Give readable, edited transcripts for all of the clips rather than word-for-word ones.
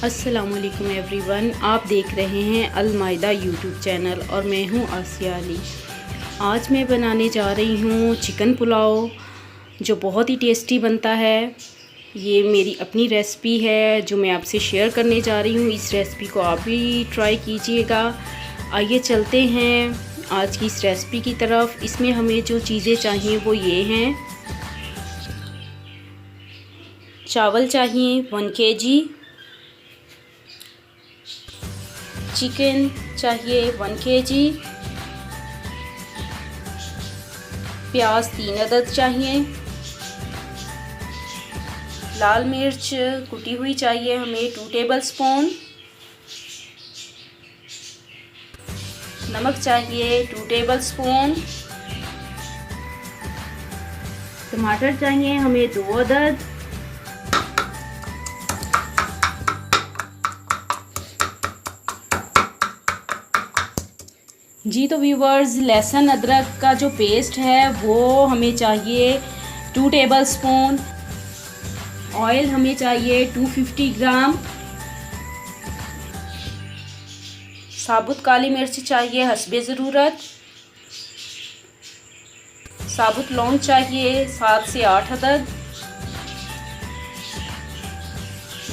अस्सलामुअलैकुम एवरीवन, आप देख रहे हैं अल मायदा यूट्यूब चैनल और मैं हूं आसिया अली। आज मैं बनाने जा रही हूं चिकन पुलाव, जो बहुत ही टेस्टी बनता है। ये मेरी अपनी रेसिपी है जो मैं आपसे शेयर करने जा रही हूं। इस रेसिपी को आप भी ट्राई कीजिएगा। आइए चलते हैं आज की इस रेसिपी की तरफ। इसमें हमें जो चीज़ें चाहिए वो ये हैं। चावल चाहिए 1 kg, चिकन चाहिए 1 kg, प्याज 3 अदद चाहिए, लाल मिर्च कुटी हुई चाहिए हमें 2 टेबलस्पून, नमक चाहिए 2 टेबलस्पून, टमाटर चाहिए हमें 2 अदद, जी तो व्यूवर्स, लहसुन अदरक का जो पेस्ट है वो हमें चाहिए 2 टेबलस्पून, ऑयल हमें चाहिए 250 ग्राम, साबुत काली मिर्च चाहिए हस्बे ज़रूरत, साबुत लौंग चाहिए 7 से 8 अदद,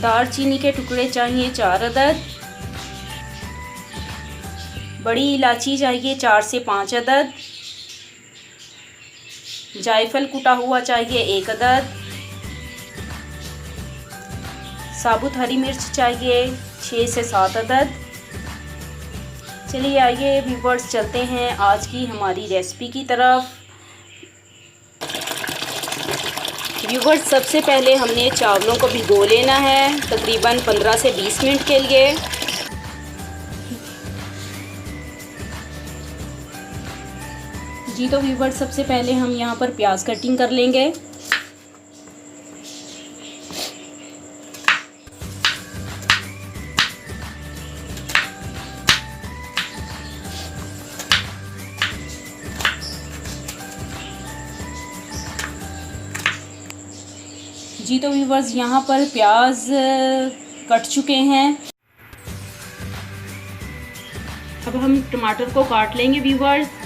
दालचीनी के टुकड़े चाहिए 4 अदद, बड़ी इलायची चाहिए 4 से 5 अदद, जायफल कुटा हुआ चाहिए 1 अदद, साबुत हरी मिर्च चाहिए 6 से 7 अदद। चलिए आइए व्यूवर्स, चलते हैं आज की हमारी रेसिपी की तरफ। व्यूवर्स, सबसे पहले हमने चावलों को भिगो लेना है तकरीबन 15 से 20 मिनट के लिए। जी तो व्यूवर्स, सबसे पहले हम यहाँ पर प्याज कटिंग कर लेंगे। जी तो व्यूवर्स, यहाँ पर प्याज कट चुके हैं। अब हम टमाटर को काट लेंगे व्यूवर्स।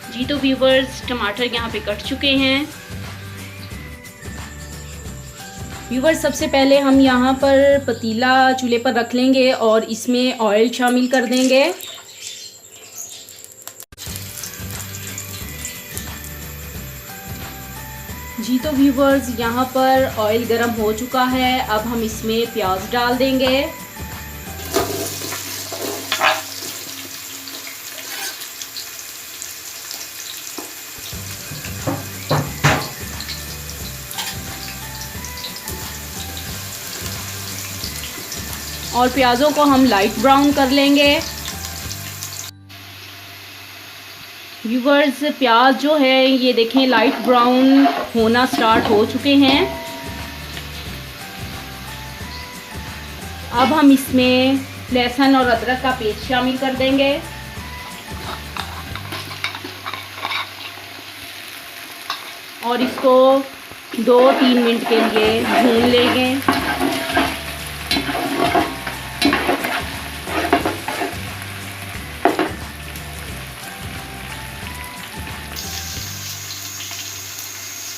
जी तो व्यूवर्स, टमाटर यहाँ पे कट चुके हैं। व्यूवर्स, सबसे पहले हम यहाँ पर पतीला चूल्हे पर रख लेंगे और इसमें ऑयल शामिल कर देंगे। जी तो व्यूवर्स, यहाँ पर ऑयल गर्म हो चुका है। अब हम इसमें प्याज डाल देंगे। और प्याज़ों को हम लाइट ब्राउन कर लेंगे। व्यूवर्स, प्याज जो है ये देखें लाइट ब्राउन होना स्टार्ट हो चुके हैं। अब हम इसमें लहसुन और अदरक का पेस्ट शामिल कर देंगे और इसको 2-3 मिनट के लिए भून लेंगे।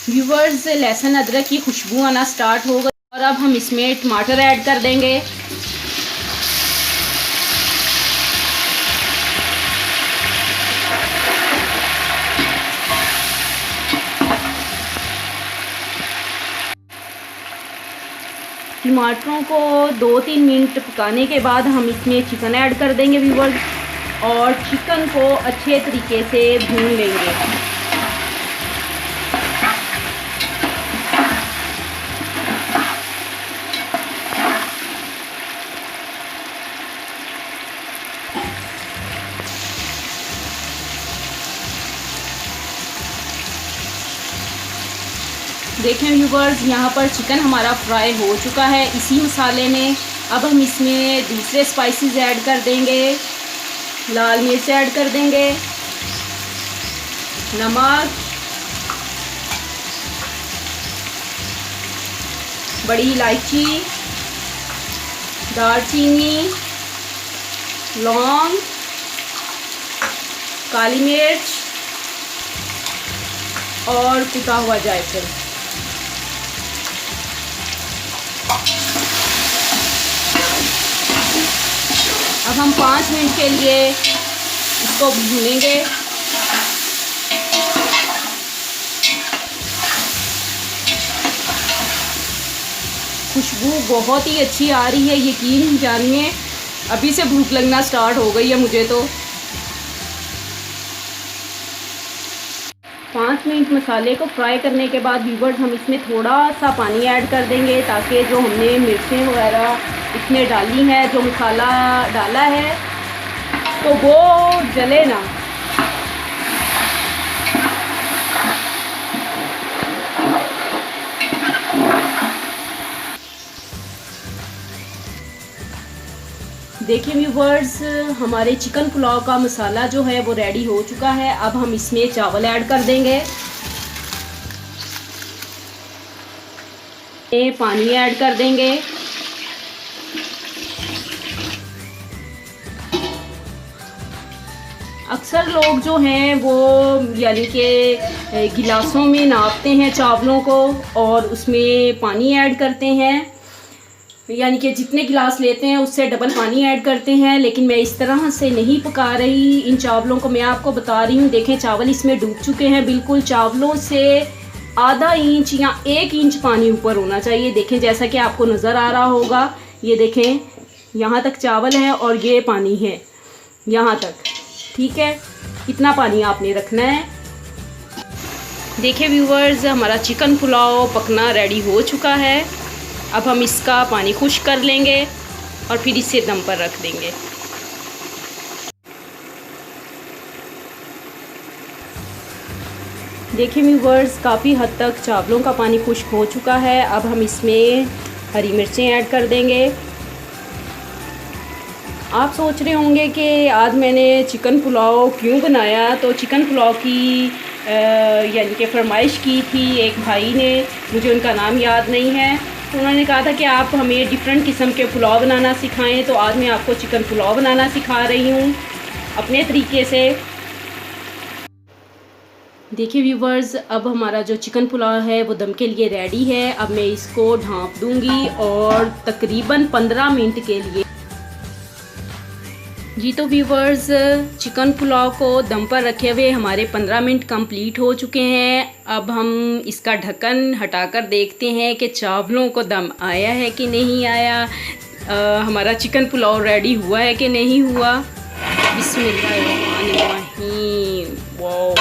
व्यूवर्स, लहसुन अदरक की खुशबू आना स्टार्ट हो गई और अब हम इसमें टमाटर ऐड कर देंगे। टमाटरों को 2-3 मिनट पकाने के बाद हम इसमें चिकन ऐड कर देंगे व्यूवर्स और चिकन को अच्छे तरीके से भून लेंगे। देखें व्यूवर्स, यहाँ पर चिकन हमारा फ्राई हो चुका है। इसी मसाले में अब हम इसमें दूसरे स्पाइसेस ऐड कर देंगे। लाल मिर्च ऐड कर देंगे, नमक, बड़ी इलायची, दालचीनी, लौंग, काली मिर्च और कुटा हुआ जायफल। अब हम 5 मिनट के लिए इसको भूनेंगे। खुशबू बहुत ही अच्छी आ रही है, यकीन जानिए अभी से भूख लगना स्टार्ट हो गई है मुझे तो। 5 मिनट मसाले को फ्राई करने के बाद व्यूअर्स हम इसमें थोड़ा सा पानी ऐड कर देंगे, ताकि जो हमने मिर्चें वगैरह इसमें डाली हैं, जो मसाला डाला है, तो वो जले ना। देखिए व्यूअर्स, हमारे चिकन पुलाव का मसाला जो है वो रेडी हो चुका है। अब हम इसमें चावल ऐड कर देंगे, पानी ऐड कर देंगे, अक्सर लोग जो हैं वो यानी कि गिलासों में नापते हैं चावलों को और उसमें पानी ऐड करते हैं, यानी कि जितने गिलास लेते हैं उससे डबल पानी ऐड करते हैं। लेकिन मैं इस तरह से नहीं पका रही इन चावलों को, मैं आपको बता रही हूँ। देखें चावल इसमें डूब चुके हैं बिल्कुल, चावलों से आधा इंच या 1 इंच पानी ऊपर होना चाहिए। देखें जैसा कि आपको नज़र आ रहा होगा, ये देखें यहाँ तक चावल है और ये पानी है यहाँ तक, ठीक है। इतना पानी आपने रखना है। देखिए व्यूअर्स, हमारा चिकन पुलाव पकना रेडी हो चुका है। अब हम इसका पानी खुश्क कर लेंगे और फिर इसे दम पर रख देंगे। देखिए व्यूअर्स, काफ़ी हद तक चावलों का पानी खुश्क हो चुका है। अब हम इसमें हरी मिर्चें ऐड कर देंगे। आप सोच रहे होंगे कि आज मैंने चिकन पुलाव क्यों बनाया, तो चिकन पुलाव की यानी कि फरमाइश की थी एक भाई ने, मुझे उनका नाम याद नहीं है, तो उन्होंने कहा था कि आप हमें डिफरेंट किस्म के पुलाव बनाना सिखाएं। तो आज मैं आपको चिकन पुलाव बनाना सिखा रही हूँ अपने तरीके से। देखिए व्यूवर्स, अब हमारा जो चिकन पुलाव है वो दम के लिए रेडी है। अब मैं इसको ढाँप दूँगी और तकरीबन 15 मिनट के लिए। जी तो व्यूवर्स, चिकन पुलाव को दम पर रखे हुए हमारे 15 मिनट कंप्लीट हो चुके हैं। अब हम इसका ढक्कन हटाकर देखते हैं कि चावलों को दम आया है कि नहीं आया, हमारा चिकन पुलाव रेडी हुआ है कि नहीं हुआ। बिस्मिल्लाहिर्रहमानिर्रहीम। वाह,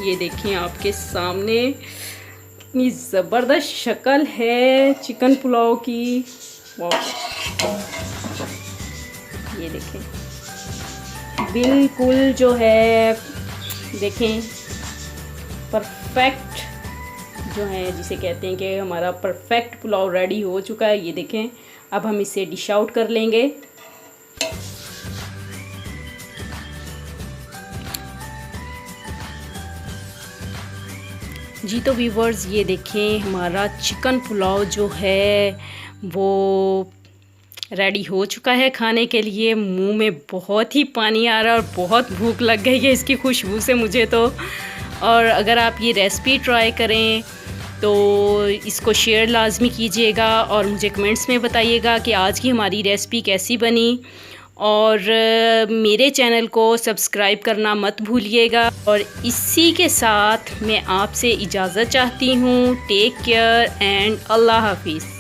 ये देखें आपके सामने कितनी ज़बरदस्त शक्ल है चिकन पुलाव की। वाह, ये देखें बिल्कुल जो है, देखें परफेक्ट जो है, जिसे कहते हैं कि हमारा परफेक्ट पुलाव रेडी हो चुका है। ये देखें, अब हम इसे डिश आउट कर लेंगे। जी तो व्यूवर्स, ये देखें हमारा चिकन पुलाव जो है वो रेडी हो चुका है खाने के लिए। मुंह में बहुत ही पानी आ रहा है और बहुत भूख लग गई है इसकी खुशबू से मुझे तो। और अगर आप ये रेसिपी ट्राई करें तो इसको शेयर लाजमी कीजिएगा और मुझे कमेंट्स में बताइएगा कि आज की हमारी रेसिपी कैसी बनी। और मेरे चैनल को सब्सक्राइब करना मत भूलिएगा। और इसी के साथ मैं आपसे इजाज़त चाहती हूँ। टेक केयर एंड अल्लाह हाफिज़।